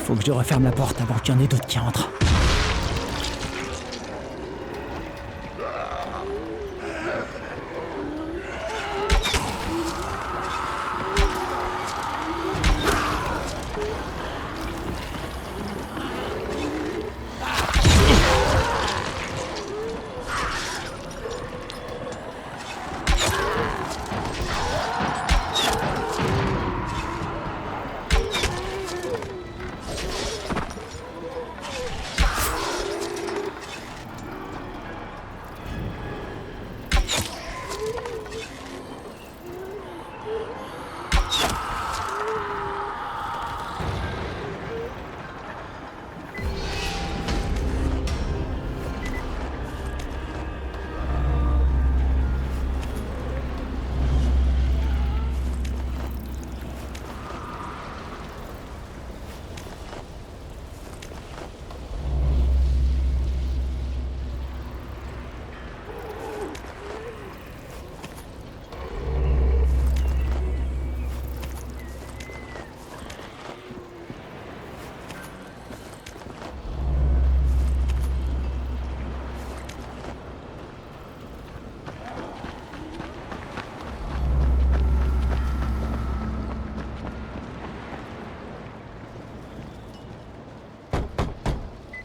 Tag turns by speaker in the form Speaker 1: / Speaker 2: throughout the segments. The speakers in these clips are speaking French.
Speaker 1: Faut que je referme la porte avant qu'il y en ait d'autres qui entrent.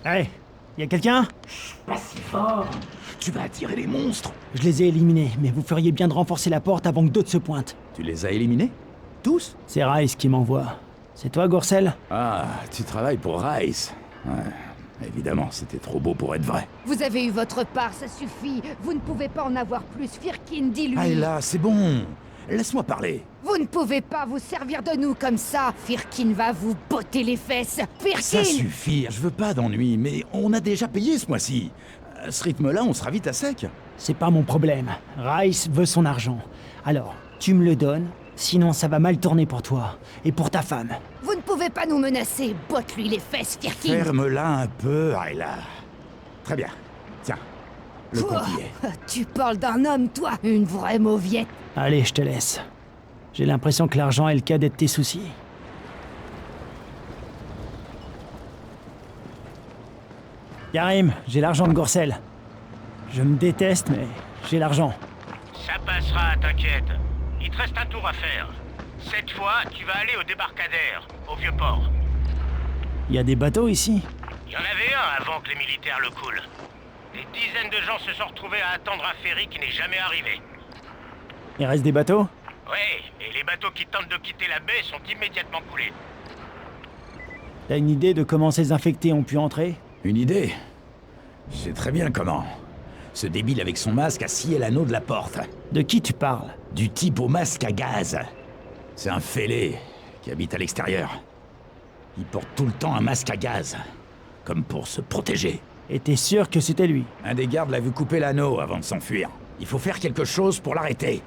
Speaker 1: Hey, y a quelqu'un?
Speaker 2: Pas si fort. Tu vas attirer les monstres.
Speaker 1: Je les ai éliminés, mais vous feriez bien de renforcer la porte avant que d'autres se pointent.
Speaker 2: Tu les as éliminés? Tous?
Speaker 1: C'est Rice qui m'envoie. C'est toi, Gorsel?
Speaker 2: Ah, tu travailles pour Rice. Ouais, évidemment, c'était trop beau pour être vrai.
Speaker 3: Vous avez eu votre part, ça suffit. Vous ne pouvez pas en avoir plus. Firkin, dis-lui.
Speaker 2: Ah, là, c'est bon. Laisse-moi parler.
Speaker 3: Vous ne pouvez pas vous servir de nous comme ça. Firkin va vous botter les fesses. Firkin!
Speaker 2: Ça suffit, je veux pas d'ennui, mais on a déjà payé ce mois-ci. À ce rythme-là, on sera vite à sec.
Speaker 1: C'est pas mon problème. Rice veut son argent. Alors, tu me le donnes, sinon ça va mal tourner pour toi. Et pour ta femme.
Speaker 3: Vous ne pouvez pas nous menacer. Botte-lui les fesses, Firkin.
Speaker 2: Ferme-la un peu, Ayla. Très bien. Tiens, le compte y est.
Speaker 3: Tu parles d'un homme, toi. Une vraie mauviette.
Speaker 1: Allez, je te laisse. J'ai l'impression que l'argent est le cadet de tes soucis. Karim, j'ai l'argent de Gorsel. Je me déteste, mais j'ai l'argent.
Speaker 4: Ça passera, t'inquiète. Il te reste un tour à faire. Cette fois, tu vas aller au débarcadère, au Vieux-Port.
Speaker 1: Il y a des bateaux ici?
Speaker 4: Il y en avait un avant que les militaires le coulent. Des dizaines de gens se sont retrouvés à attendre un ferry qui n'est jamais arrivé.
Speaker 1: Il reste des bateaux?
Speaker 4: Ouais, et les bateaux qui tentent de quitter la baie sont immédiatement coulés.
Speaker 1: T'as une idée de comment ces infectés ont pu entrer?
Speaker 2: Une idée? Je sais très bien comment. Ce débile avec son masque a scié l'anneau de la porte.
Speaker 1: De qui tu parles?
Speaker 2: Du type au masque à gaz. C'est un fêlé qui habite à l'extérieur. Il porte tout le temps un masque à gaz, comme pour se protéger.
Speaker 1: Et t'es sûr que c'était lui?
Speaker 2: Un des gardes l'a vu couper l'anneau avant de s'enfuir. Il faut faire quelque chose pour l'arrêter.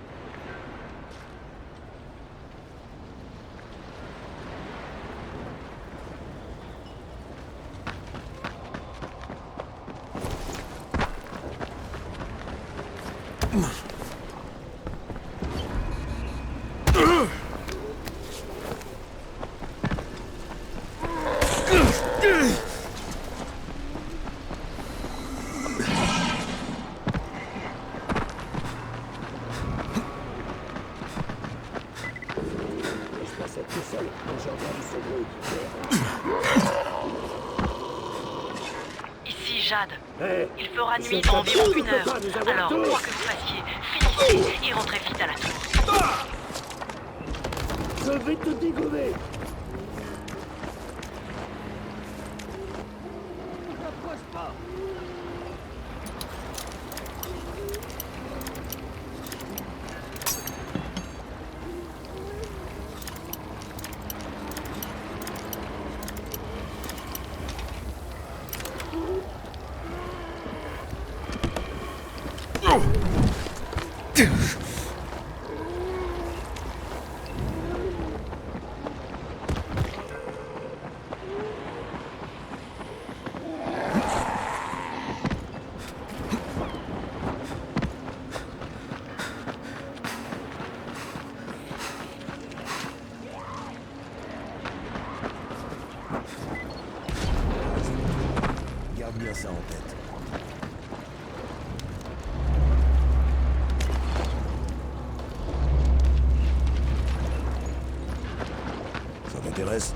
Speaker 5: Ici, Jade. Il fera nuit dans environ 1 heure. Alors, quoi que vous fassiez, finissez et rentrez vite à la tour.
Speaker 6: Je vais te dégommer.
Speaker 7: m'intéresse.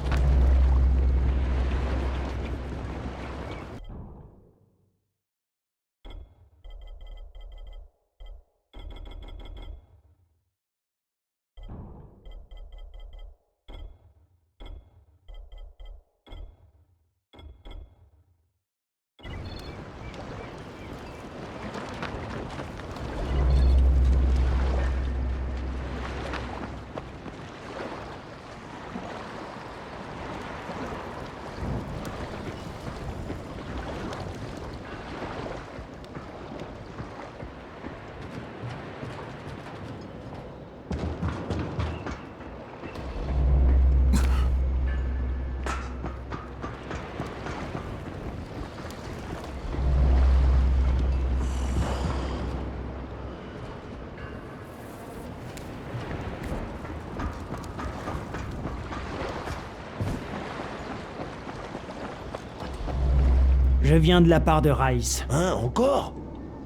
Speaker 1: Je viens de la part de Rice.
Speaker 7: Hein, encore?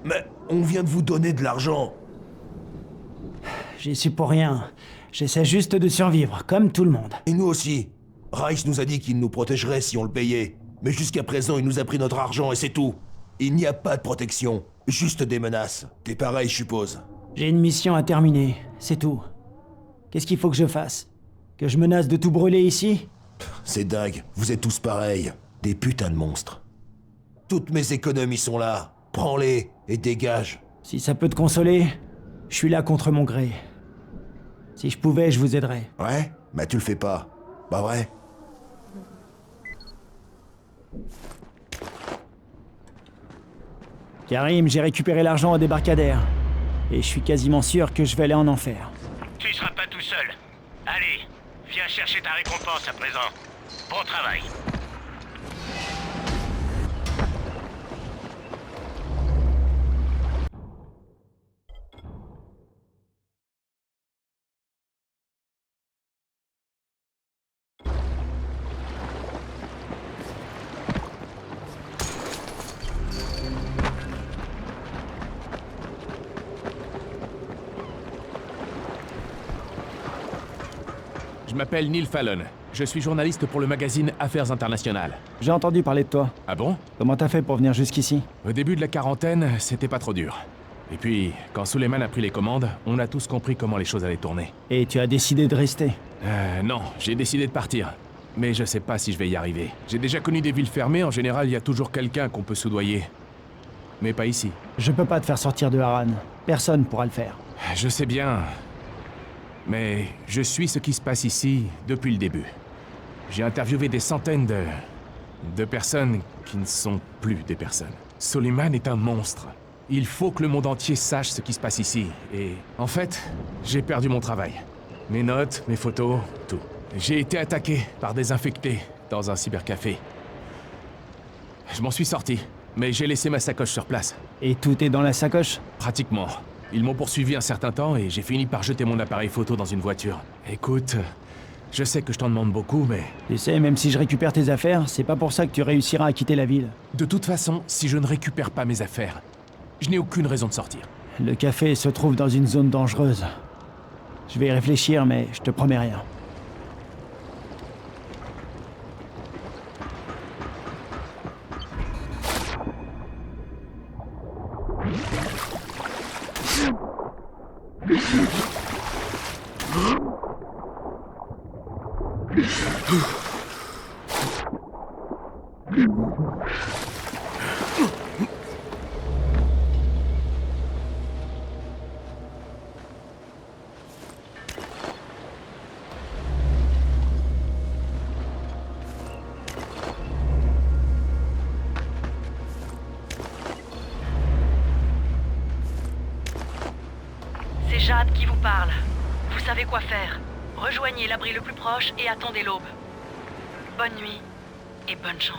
Speaker 7: Mais on vient de vous donner de l'argent.
Speaker 1: J'y suis pour rien. J'essaie juste de survivre, comme tout le monde.
Speaker 7: Et nous aussi. Rice nous a dit qu'il nous protégerait si on le payait. Mais jusqu'à présent, il nous a pris notre argent et c'est tout. Il n'y a pas de protection. Juste des menaces. T'es pareil, je suppose.
Speaker 1: J'ai une mission à terminer, c'est tout. Qu'est-ce qu'il faut que je fasse? Que je menace de tout brûler ici?
Speaker 7: C'est dingue. Vous êtes tous pareils. Des putains de monstres. Toutes mes économies sont là. Prends-les et dégage.
Speaker 1: Si ça peut te consoler, je suis là contre mon gré. Si je pouvais, je vous aiderais.
Speaker 7: Ouais? Bah tu le fais pas. Bah vrai?
Speaker 1: Karim, j'ai récupéré l'argent au débarcadère. Et je suis quasiment sûr que je vais aller en enfer.
Speaker 4: Tu seras pas tout seul. Allez, viens chercher ta récompense à présent. Bon travail.
Speaker 8: Je m'appelle Neil Fallon. Je suis journaliste pour le magazine Affaires Internationales.
Speaker 1: J'ai entendu parler de toi.
Speaker 8: Ah bon?
Speaker 1: Comment t'as fait pour venir jusqu'ici?
Speaker 8: Au début de la quarantaine, c'était pas trop dur. Et puis, quand Suleiman a pris les commandes, on a tous compris comment les choses allaient tourner.
Speaker 1: Et tu as décidé de rester?
Speaker 8: Non, j'ai décidé de partir. Mais je sais pas si je vais y arriver. J'ai déjà connu des villes fermées, en général, il y a toujours quelqu'un qu'on peut soudoyer. Mais pas ici.
Speaker 1: Je peux pas te faire sortir de Harran. Personne pourra le faire.
Speaker 8: Je sais bien. Mais je suis ce qui se passe ici depuis le début. J'ai interviewé des centaines de personnes qui ne sont plus des personnes. Suleiman est un monstre. Il faut que le monde entier sache ce qui se passe ici. Et en fait, j'ai perdu mon travail. Mes notes, mes photos, tout. J'ai été attaqué par des infectés dans un cybercafé. Je m'en suis sorti, mais j'ai laissé ma sacoche sur place.
Speaker 1: Et tout est dans la sacoche?
Speaker 8: Pratiquement. Ils m'ont poursuivi un certain temps et j'ai fini par jeter mon appareil photo dans une voiture. Écoute, je sais que je t'en demande beaucoup, mais...
Speaker 1: Tu sais, même si je récupère tes affaires, c'est pas pour ça que tu réussiras à quitter la ville.
Speaker 8: De toute façon, si je ne récupère pas mes affaires, je n'ai aucune raison de sortir.
Speaker 1: Le café se trouve dans une zone dangereuse. Je vais y réfléchir, mais je te promets rien.
Speaker 5: C'est Jade qui vous parle. Vous savez quoi faire. Rejoignez l'abri le plus proche et attendez l'aube. Bonne nuit et bonne chance.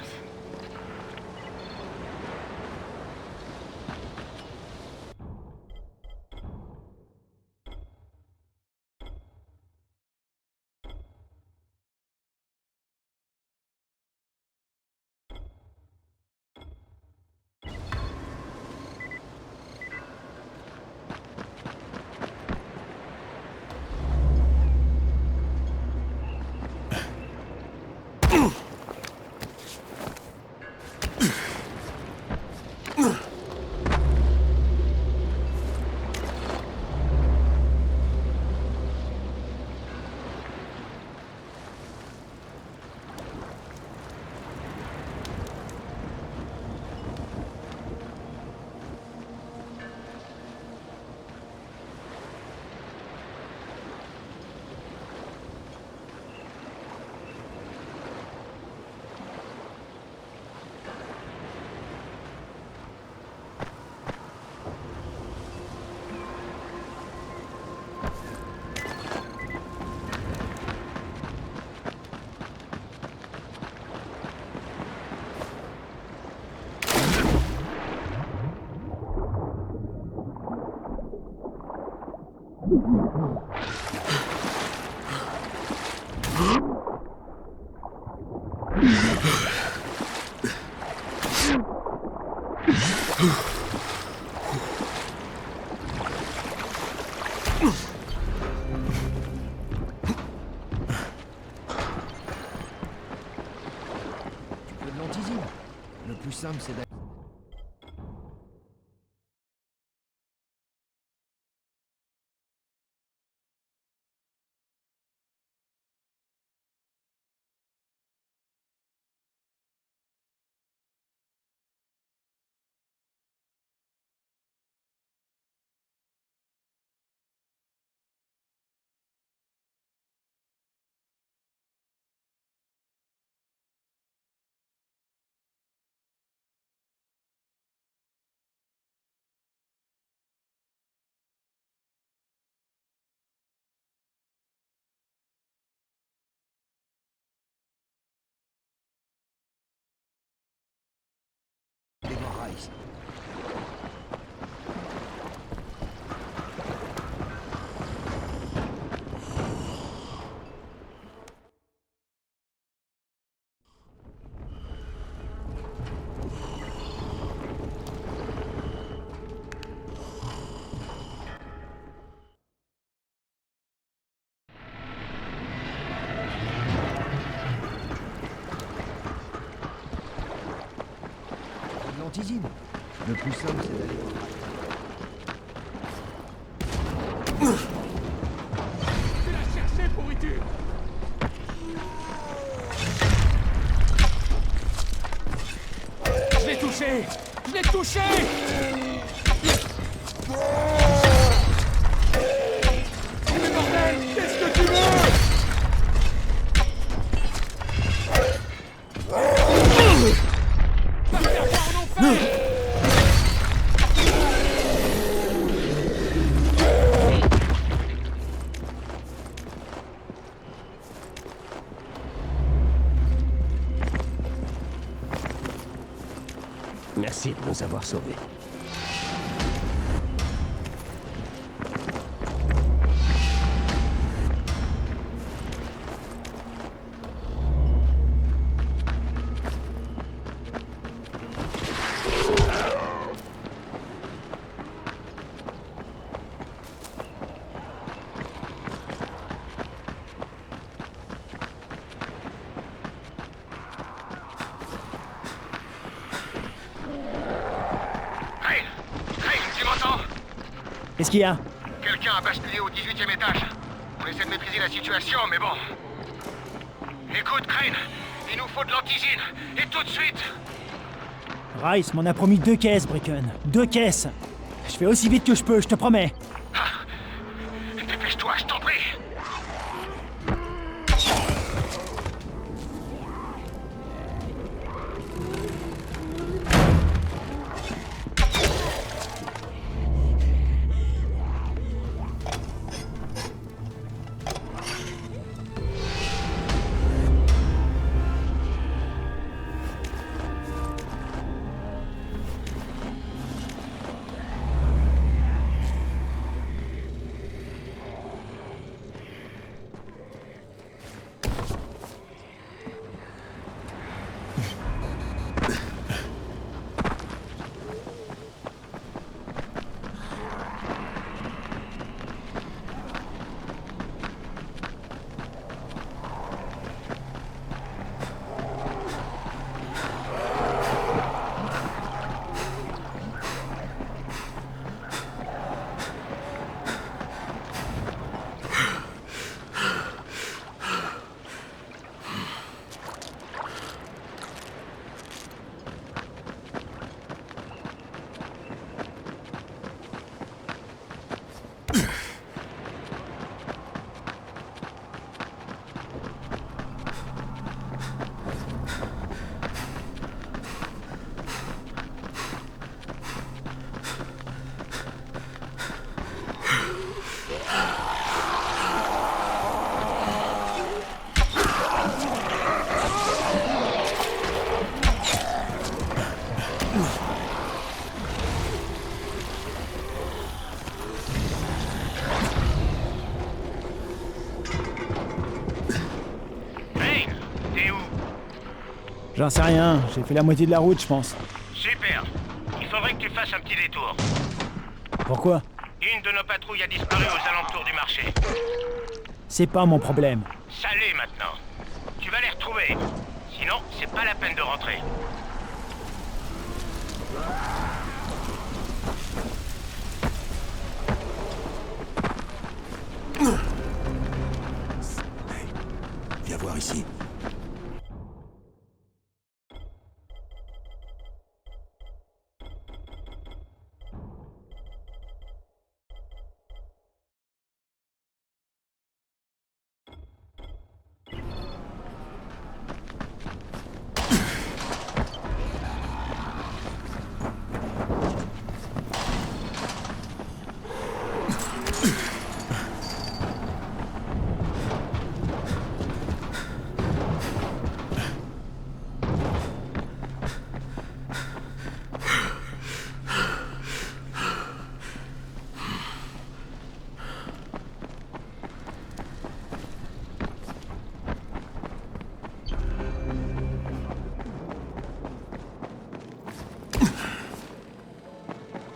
Speaker 9: Tu veux de l'antisine? Le plus simple, c'est d'aller... voir Rice. L'antisine. Le plus simple, c'est d'aller voir Rice.
Speaker 8: Tu l'as cherché, pourriture! Je l'ai touché! Je l'ai touché! Mais bordel! Qu'est-ce que tu veux? Va faire voir en enfer!
Speaker 6: Merci de nous avoir sauvés.
Speaker 1: Qu'est-ce qu'il y a?
Speaker 4: Quelqu'un a basculé au 18e étage. On essaie de maîtriser la situation, mais bon. Écoute, Crane, il nous faut de l'antisine, et tout de suite.
Speaker 1: Rice m'en a promis 2 caisses, Bracken. 2 caisses. Je fais aussi vite que je peux, je te promets.
Speaker 4: Dépêche-toi, je t'en prie.
Speaker 1: J'en sais rien, j'ai fait la moitié de la route, je pense.
Speaker 4: Super. Il faudrait que tu fasses un petit détour.
Speaker 1: Pourquoi?
Speaker 4: Une de nos patrouilles a disparu aux alentours du marché.
Speaker 1: C'est pas mon problème.
Speaker 4: Ça l'est maintenant. Tu vas les retrouver. Sinon, c'est pas la peine de rentrer.
Speaker 7: Hey, viens voir ici.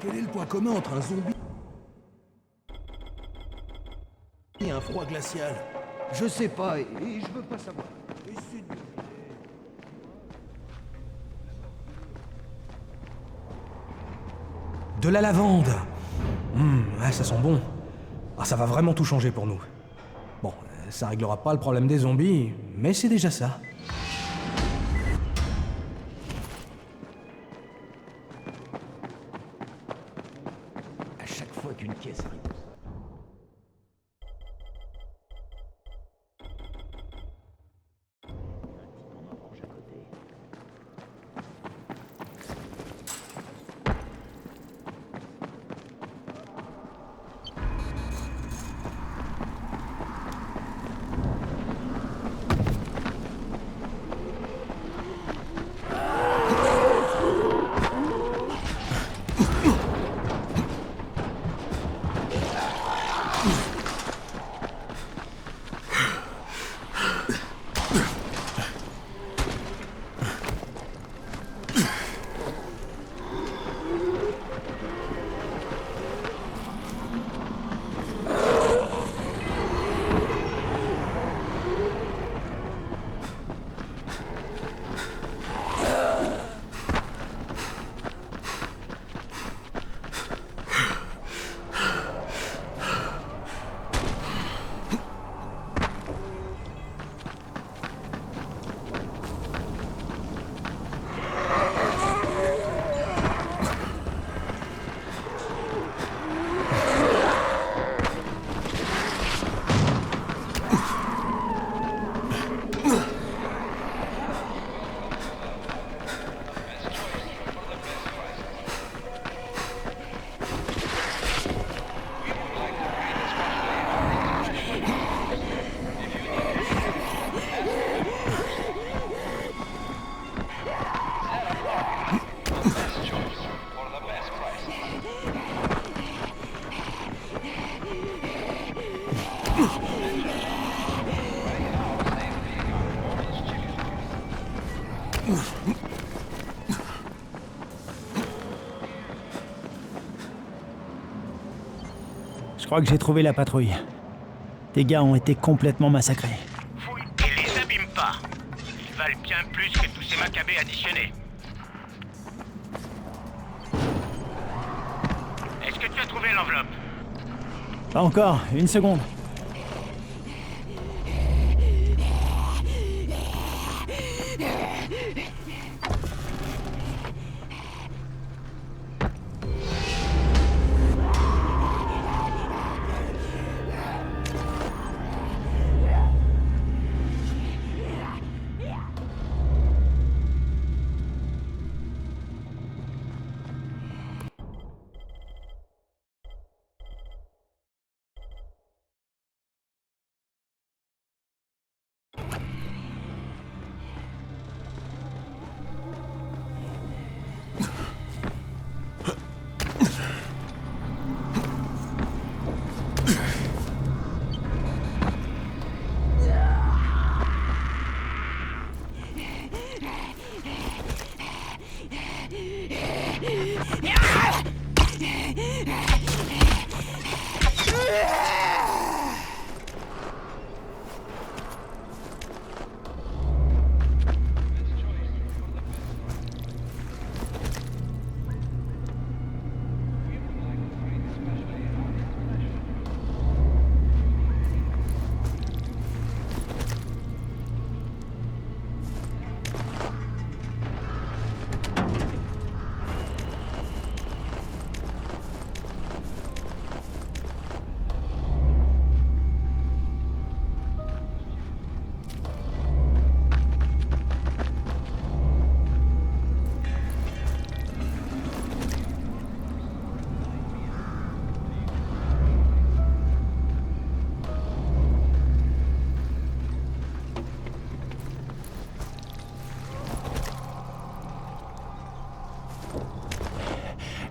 Speaker 7: Quel est le point commun entre un zombie et un froid glacial?
Speaker 9: Je sais pas et je veux pas savoir.
Speaker 10: De la lavande. Ouais, ça sent bon. Ah, ça va vraiment tout changer pour nous. Bon, ça réglera pas le problème des zombies, mais c'est déjà ça.
Speaker 2: À chaque fois qu'une caisse arrive. On en range à côté.
Speaker 1: Je crois que j'ai trouvé la patrouille. Tes gars ont été complètement massacrés.
Speaker 4: Fouille et les abîme pas. Ils valent bien plus que tous ces macabées additionnés. Est-ce que tu as trouvé l'enveloppe?
Speaker 1: Pas encore, une seconde.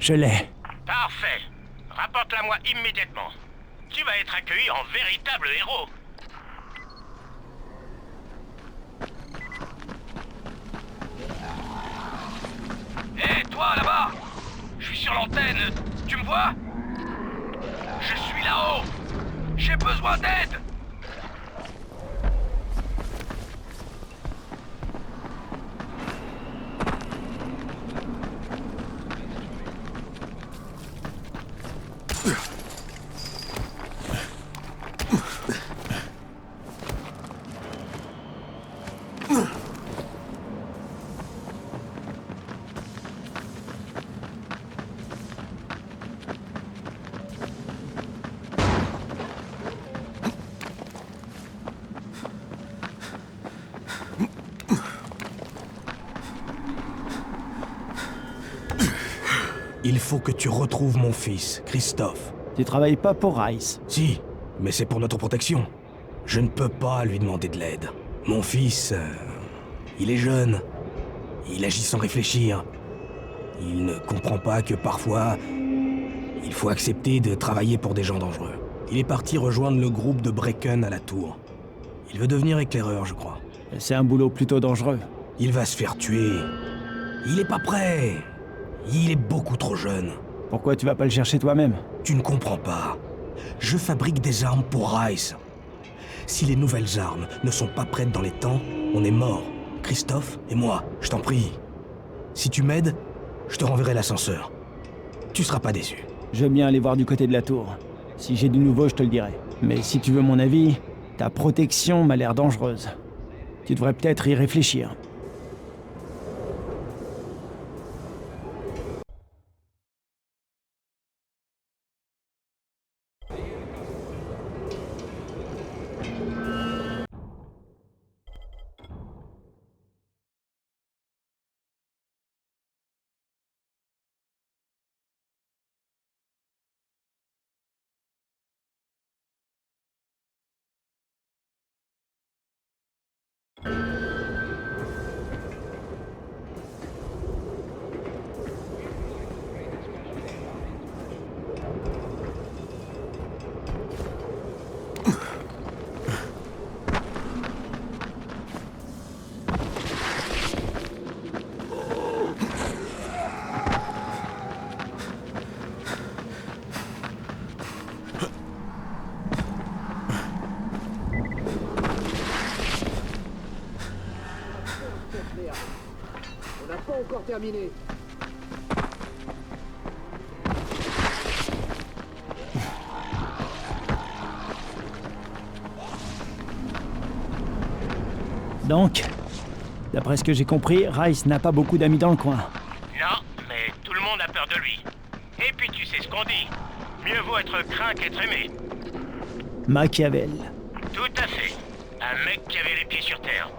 Speaker 1: Je l'ai.
Speaker 4: Parfait. Rapporte-la-moi immédiatement. Tu vas être accueilli en véritable héros. Hé, toi, là-bas! Je suis sur l'antenne, tu me vois? Je suis là-haut! J'ai besoin d'aide!
Speaker 10: Il faut que tu retrouves mon fils, Christophe.
Speaker 1: Tu travailles pas pour Rice.
Speaker 10: Si, mais c'est pour notre protection. Je ne peux pas lui demander de l'aide. Mon fils, il est jeune. Il agit sans réfléchir. Il ne comprend pas que parfois, il faut accepter de travailler pour des gens dangereux. Il est parti rejoindre le groupe de Brecken à la tour. Il veut devenir éclaireur, je crois.
Speaker 1: C'est un boulot plutôt dangereux.
Speaker 10: Il va se faire tuer. Il est pas prêt. Il est beaucoup trop jeune.
Speaker 1: Pourquoi tu vas pas le chercher toi-même?
Speaker 10: Tu ne comprends pas. Je fabrique des armes pour Rice. Si les nouvelles armes ne sont pas prêtes dans les temps, on est mort. Christophe et moi, je t'en prie. Si tu m'aides, je te renverrai l'ascenseur. Tu seras pas déçu.
Speaker 1: Je veux bien aller voir du côté de la tour. Si j'ai du nouveau, je te le dirai. Mais si tu veux mon avis, ta protection m'a l'air dangereuse. Tu devrais peut-être y réfléchir.
Speaker 9: On n'a pas encore terminé.
Speaker 1: Donc, d'après ce que j'ai compris, Rice n'a pas beaucoup d'amis dans le coin.
Speaker 4: Non, mais tout le monde a peur de lui. Et puis tu sais ce qu'on dit. Mieux vaut être craint qu'être aimé.
Speaker 1: Machiavel.
Speaker 4: Tout à fait. Un mec qui avait les pieds sur terre.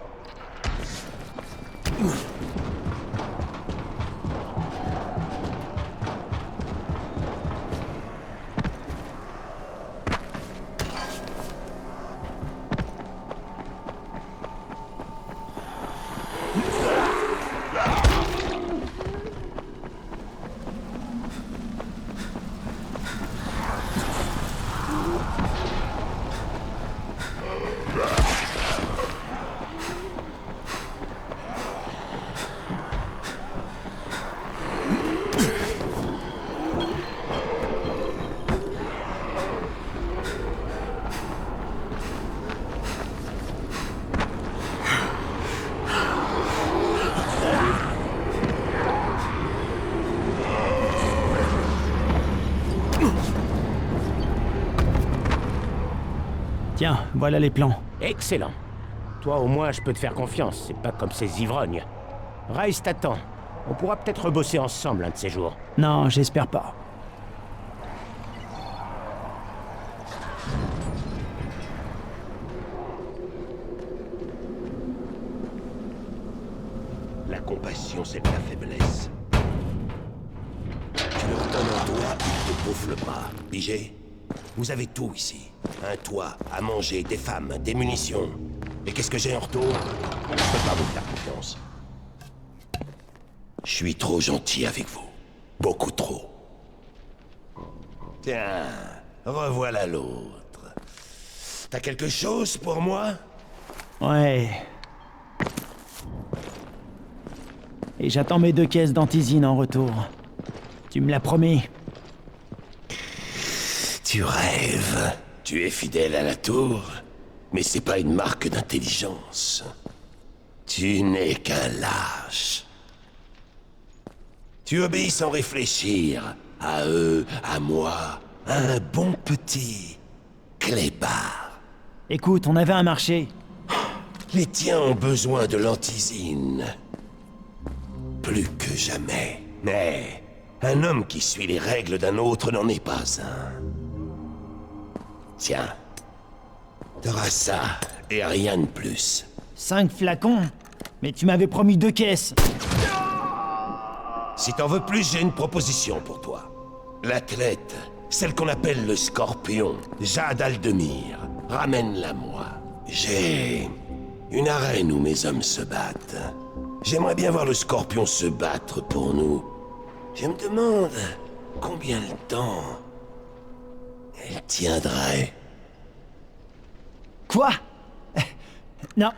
Speaker 1: Tiens, voilà les plans.
Speaker 6: Excellent. Toi, au moins, je peux te faire confiance. C'est pas comme ces ivrognes. Rice t'attend. On pourra peut-être rebosser ensemble un de ces jours.
Speaker 1: Non, j'espère pas.
Speaker 7: La compassion, c'est de la faiblesse. Tu leur donnes un doigt, ils te bouffent le bras. Pigé? Vous avez tout ici. Un toit, à manger, des femmes, des munitions. Et qu'est-ce que j'ai en retour? Je peux pas vous faire confiance. Je suis trop gentil avec vous. Beaucoup trop. Tiens, revoilà l'autre. T'as quelque chose pour moi?
Speaker 1: Ouais. Et j'attends mes 2 caisses d'antisine en retour. Tu me l'as promis.
Speaker 7: Tu rêves. Tu es fidèle à la tour, mais c'est pas une marque d'intelligence. Tu n'es qu'un lâche. Tu obéis sans réfléchir. À eux, à moi, à un bon petit clébard.
Speaker 1: Écoute, on avait un marché.
Speaker 7: Les tiens ont besoin de l'antisine. Plus que jamais. Mais un homme qui suit les règles d'un autre n'en est pas un. Tiens. T'auras ça et rien de plus.
Speaker 1: 5 flacons? Mais tu m'avais promis 2 caisses.
Speaker 7: Si t'en veux plus, j'ai une proposition pour toi. L'athlète, celle qu'on appelle le Scorpion, Jade Aldemir, ramène-la moi. J'ai une arène où mes hommes se battent. J'aimerais bien voir le Scorpion se battre pour nous. Je me demande combien de temps elle tiendrait.
Speaker 1: Quoi? Non,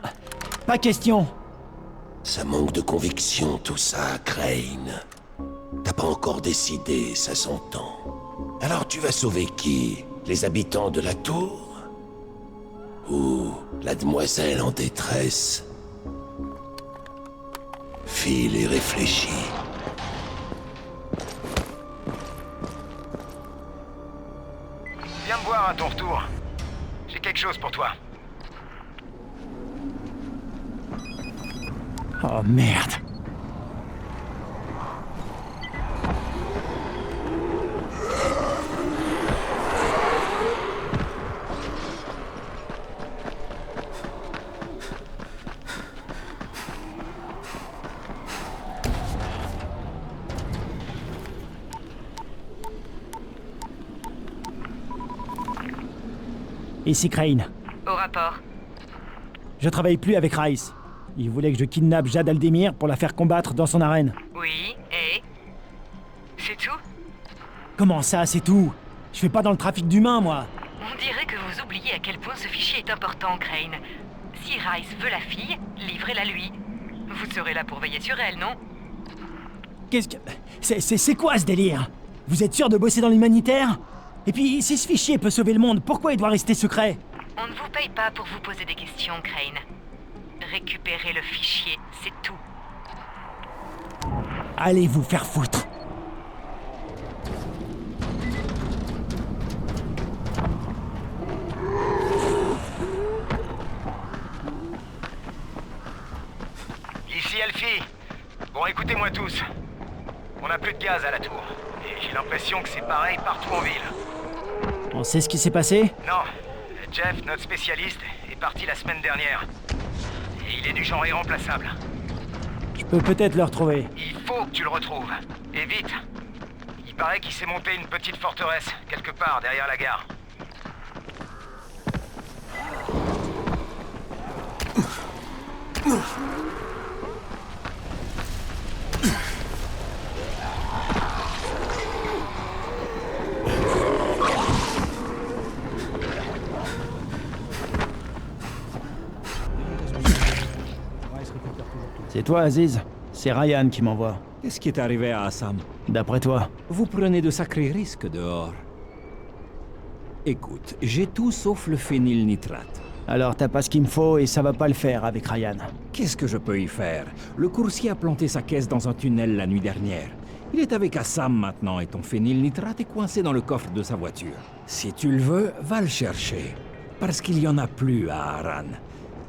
Speaker 1: pas question.
Speaker 7: Ça manque de conviction tout ça, Crane. T'as pas encore décidé, ça s'entend. Alors tu vas sauver qui? Les habitants de la tour? Ou la demoiselle en détresse? File et réfléchis.
Speaker 4: Viens me voir à ton retour. J'ai quelque chose pour toi.
Speaker 1: Oh merde. Ici Crane.
Speaker 5: Au rapport.
Speaker 1: Je travaille plus avec Rice. Il voulait que je kidnappe Jade Aldemir pour la faire combattre dans son arène.
Speaker 5: Oui, et... C'est tout?
Speaker 1: Comment ça, c'est tout? Je fais pas dans le trafic d'humains, moi.
Speaker 5: On dirait que vous oubliez à quel point ce fichier est important, Crane. Si Rice veut la fille, livrez-la lui. Vous serez là pour veiller sur elle, non?
Speaker 1: Qu'est-ce que... C'est quoi ce délire? Vous êtes sûr de bosser dans l'humanitaire? Et puis, si ce fichier peut sauver le monde, pourquoi il doit rester secret?
Speaker 5: On ne vous paye pas pour vous poser des questions, Crane. Récupérez le fichier, c'est tout.
Speaker 1: Allez vous faire foutre.
Speaker 4: Ici Elfie. Bon, écoutez-moi tous. On n'a plus de gaz à la tour. Et j'ai l'impression que c'est pareil partout en ville.
Speaker 1: On sait ce qui s'est passé?
Speaker 4: Non. Jeff, notre spécialiste, est parti la semaine dernière. Et il est du genre irremplaçable.
Speaker 1: Je peux peut-être le retrouver.
Speaker 4: Il faut que tu le retrouves. Et vite. Il paraît qu'il s'est monté une petite forteresse, quelque part derrière la gare.
Speaker 1: C'est toi, Aziz? C'est Ryan qui m'envoie.
Speaker 11: Qu'est-ce qui est arrivé à Assam?
Speaker 1: D'après toi.
Speaker 11: Vous prenez de sacrés risques dehors. Écoute, j'ai tout sauf le phénylnitrate.
Speaker 1: Alors t'as pas ce qu'il me faut et ça va pas le faire avec Ryan.
Speaker 11: Qu'est-ce que je peux y faire? Le coursier a planté sa caisse dans un tunnel la nuit dernière. Il est avec Assam maintenant et ton phénylnitrate est coincé dans le coffre de sa voiture. Si tu le veux, va le chercher. Parce qu'il y en a plus à Harran.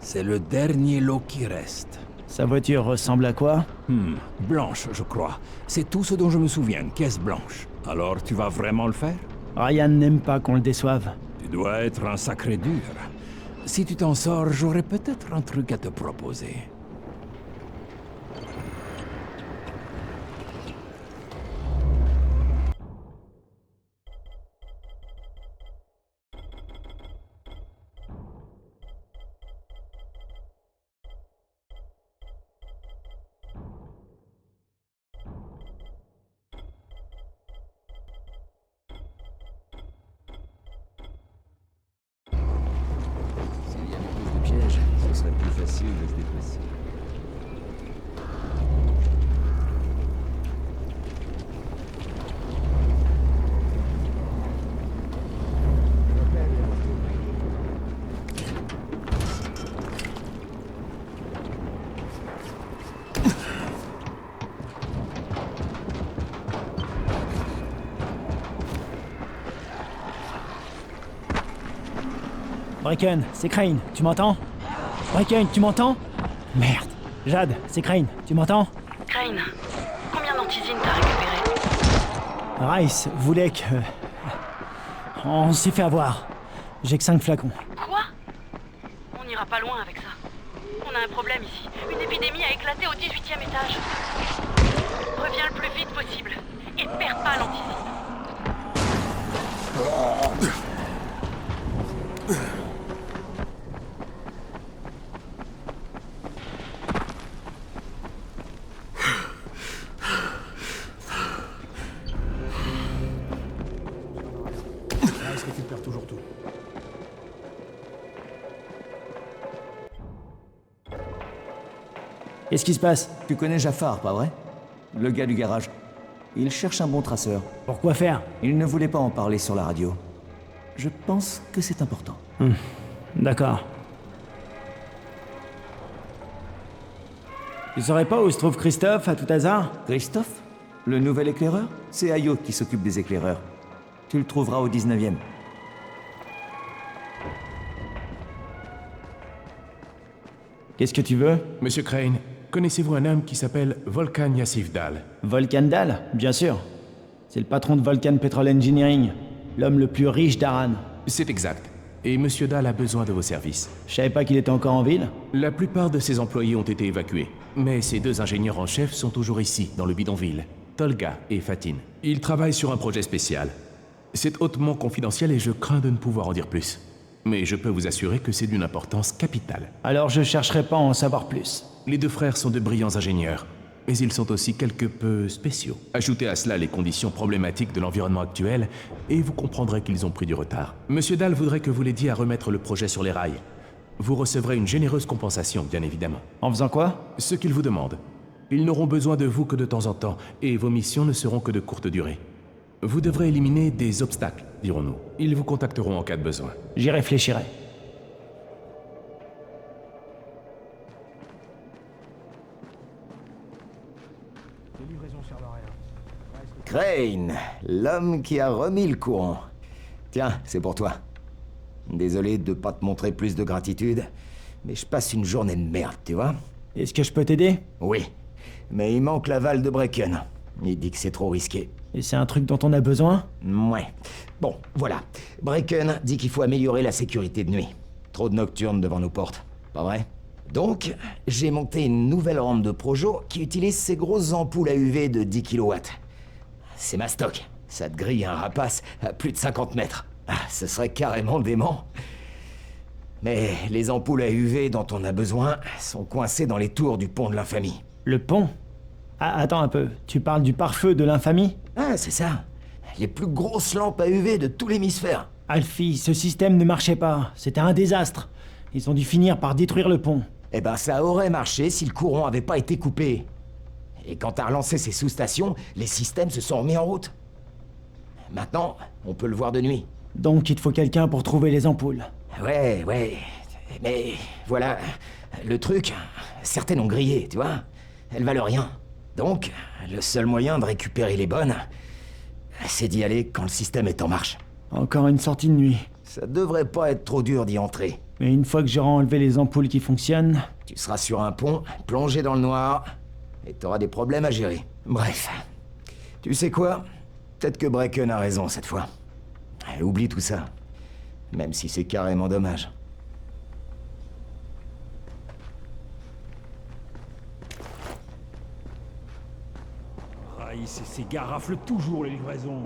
Speaker 11: C'est le dernier lot qui reste.
Speaker 1: Sa voiture ressemble à quoi?
Speaker 11: Blanche, je crois. C'est tout ce dont je me souviens, une caisse blanche. Alors, tu vas vraiment le faire?
Speaker 1: Ryan n'aime pas qu'on le déçoive.
Speaker 11: Tu dois être un sacré dur. Si tu t'en sors, j'aurais peut-être un truc à te proposer.
Speaker 9: serait plus facile de se déplacer.
Speaker 1: Bracken, c'est Crane, tu m'entends? Bracken, tu m'entends? Merde. Jade, c'est Crane, tu m'entends?
Speaker 5: Crane, combien d'antisines t'as récupéré?
Speaker 1: Rice voulait que... On s'est fait avoir. J'ai que 5 flacons.
Speaker 5: Quoi? On n'ira pas loin avec ça. On a un problème ici. Une épidémie a éclaté au 18e étage. Reviens le plus vite possible. Et perds pas l'antisine.
Speaker 10: Rice récupère toujours tout.
Speaker 1: Qu'est-ce qui se passe?
Speaker 9: Tu connais Jafar, pas vrai? Le gars du garage. Il cherche un bon traceur.
Speaker 1: Pourquoi faire?
Speaker 9: Il ne voulait pas en parler sur la radio. Je pense que c'est important.
Speaker 1: D'accord. Tu saurais pas où se trouve Christophe, à tout hasard?
Speaker 9: Christophe? Le nouvel éclaireur? C'est Ayo qui s'occupe des éclaireurs. Tu le trouveras au 19e.
Speaker 1: Qu'est-ce que tu veux?
Speaker 8: Monsieur Crane, connaissez-vous un homme qui s'appelle Volkan Yassifdal?
Speaker 1: Volcan Dahl, bien sûr. C'est le patron de Volcan Petrol Engineering, l'homme le plus riche d'Aran.
Speaker 8: C'est exact. Et Monsieur Dahl a besoin de vos services.
Speaker 1: Je savais pas qu'il était encore en ville.
Speaker 8: La plupart de ses employés ont été évacués. Mais ses 2 ingénieurs en chef sont toujours ici, dans le bidonville. Tolga et Fatin. Ils travaillent sur un projet spécial. C'est hautement confidentiel et je crains de ne pouvoir en dire plus. Mais je peux vous assurer que c'est d'une importance capitale.
Speaker 1: Alors je chercherai pas à en savoir plus.
Speaker 8: Les 2 frères sont de brillants ingénieurs, mais ils sont aussi quelque peu spéciaux. Ajoutez à cela les conditions problématiques de l'environnement actuel, et vous comprendrez qu'ils ont pris du retard. Monsieur Dahl voudrait que vous l'aidiez à remettre le projet sur les rails. Vous recevrez une généreuse compensation, bien évidemment.
Speaker 1: En faisant quoi?
Speaker 8: Ce qu'ils vous demandent. Ils n'auront besoin de vous que de temps en temps, et vos missions ne seront que de courte durée. Vous devrez éliminer des obstacles, dirons-nous. Ils vous contacteront en cas de besoin.
Speaker 1: J'y réfléchirai.
Speaker 12: Crane, l'homme qui a remis le courant. Tiens, c'est pour toi. Désolé de pas te montrer plus de gratitude, mais je passe une journée de merde, tu vois?
Speaker 1: Est-ce que je peux t'aider?
Speaker 12: Oui, mais il manque l'aval de Bracken. Il dit que c'est trop risqué.
Speaker 1: Et c'est un truc dont on a besoin?
Speaker 12: Ouais. Bon, voilà. Bracken dit qu'il faut améliorer la sécurité de nuit. Trop de nocturnes devant nos portes, pas vrai? Donc, j'ai monté une nouvelle rampe de Projo qui utilise ces grosses ampoules à UV de 10 kW. C'est ma stock. Ça te grille un rapace à plus de 50 mètres. Ah, ce serait carrément dément. Mais les ampoules à UV dont on a besoin sont coincées dans les tours du pont de l'infamie.
Speaker 1: Le pont? Ah, attends un peu. Tu parles du pare-feu de l'infamie?
Speaker 12: Ah, c'est ça. Les plus grosses lampes à UV de tout l'hémisphère.
Speaker 1: Alfie, ce système ne marchait pas. C'était un désastre. Ils ont dû finir par détruire le pont.
Speaker 12: Eh ben, ça aurait marché si le courant avait pas été coupé. Et quand t'as relancé ces sous-stations, les systèmes se sont remis en route. Maintenant, on peut le voir de nuit.
Speaker 1: Donc il te faut quelqu'un pour trouver les ampoules.
Speaker 12: Ouais. Mais voilà, le truc, certaines ont grillé, tu vois. Elles valent rien. Donc, le seul moyen de récupérer les bonnes, c'est d'y aller quand le système est en marche.
Speaker 1: Encore une sortie de nuit.
Speaker 12: Ça devrait pas être trop dur d'y entrer.
Speaker 1: Mais une fois que j'aurai enlevé les ampoules qui fonctionnent...
Speaker 12: Tu seras sur un pont, plongé dans le noir, et t'auras des problèmes à gérer. Bref. Tu sais quoi? Peut-être que Bracken a raison cette fois. Oublie tout ça. Même si c'est carrément dommage.
Speaker 11: Rice et ses gars raflent toujours les livraisons.